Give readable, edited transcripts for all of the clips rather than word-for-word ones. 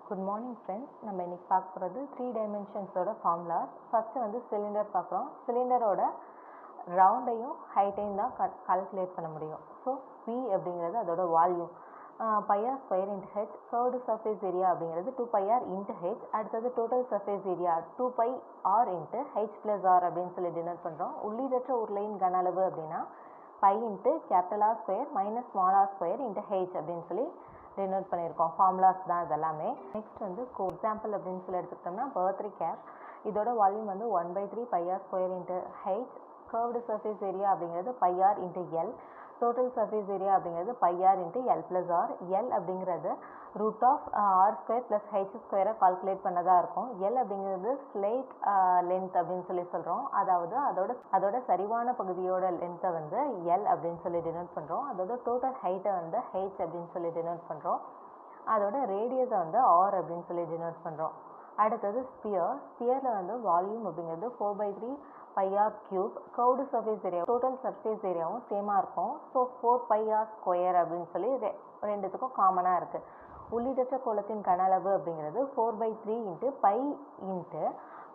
Good morning friends. நம்ம இன்னைக்கு பார்க்க போறது 3 dimensionsோட formulas. First வந்து சிலிண்டர் பார்க்குறோம். சிலிண்டரோட ரவுண்டையும் ஹைட்டையும் தான் கால்குலேட் பண்ண முடியும். ஸோ V அப்படிங்கிறது அதோட volume pi r square into H. Curved surface area அப்படிங்கிறது 2 pi r இன்ட்டு ஹெச். அடுத்தது total surface area 2 pi r into H plus R அப்படின்னு சொல்லி டினோட் பண்ணுறோம். உள்ளீடற்ற உருளையின் கன அளவு அப்படின்னா pi into capital R square minus small R square into H அப்படின்னு சொல்லி டினோட் பண்ணியிருக்கோம். ஃபார்முலாஸ் தான் இதெல்லாமே. நெக்ஸ்ட் வந்து எக்ஸாம்பிள் அப்படின்னு சொல்லி எடுத்துக்கிட்டோம்னா பர்த்ரி கேப். இதோட வால்யூம் வந்து 1/3 pi r square into H. Curved surface area அப்படிங்கிறது pi r into L. Total surface area அப்படிங்கிறது pi r into L plus R. L அப்படிங்கிறது root of R square plus H ஸ்கொயரை calculate பண்ணதாக இருக்கும். L அப்படிங்கிறது slate length அப்படின்னு சொல்லி சொல்கிறோம். அதாவது அதோட சரிவான பகுதியோட லென்த்தை வந்து எல் அப்படின்னு சொல்லி டினோட் பண்ணுறோம். அதோட டோட்டல் ஹைட்டை வந்து ஹெச் அப்படின்னு சொல்லி டினோட் பண்ணுறோம். அதோட ரேடியஸை வந்து ஆர் அப்படின்னு சொல்லி டினோட் பண்ணுறோம். அடுத்தது ஸ்பியரில் வந்து வால்யூம் அப்படிங்கிறது 4/3 pi r cube. Curved surface area total surface ஏரியாவும் சேமாக இருக்கும். ஸோ 4 pi r ஸ்கொயர் அப்படின்னு சொல்லி ரெண்டுத்துக்கும் காமனாக இருக்குது. உள்ளீடற்ற கோளத்தின் கன அளவு அப்படிங்கிறது 4/3 into pi into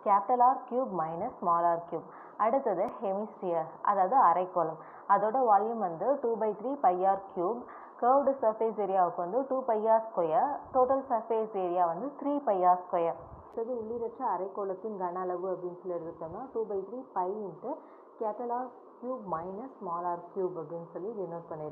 capital R cube minus small R cube. அடுத்தது ஹெமிஸ்பியர், அதாவது அரைக்கோளம். அதோட வால்யூம் வந்து 2/3 pi r cube. Curved surface ஏரியாவுக்கு வந்து 2 pi r square. Total surface area வந்து 3 pi r ஸ்கொயர். அடுத்தது உள்ளீடற்ற அரைக்கோளத்தின் கன அளவு அப்படின்னு சொல்லி எடுத்துக்கிட்டோம்னா 2/3 pi into capital R cube minus small R cube அப்படின்னு சொல்லி டினோட் பண்ணியிருக்கோம்.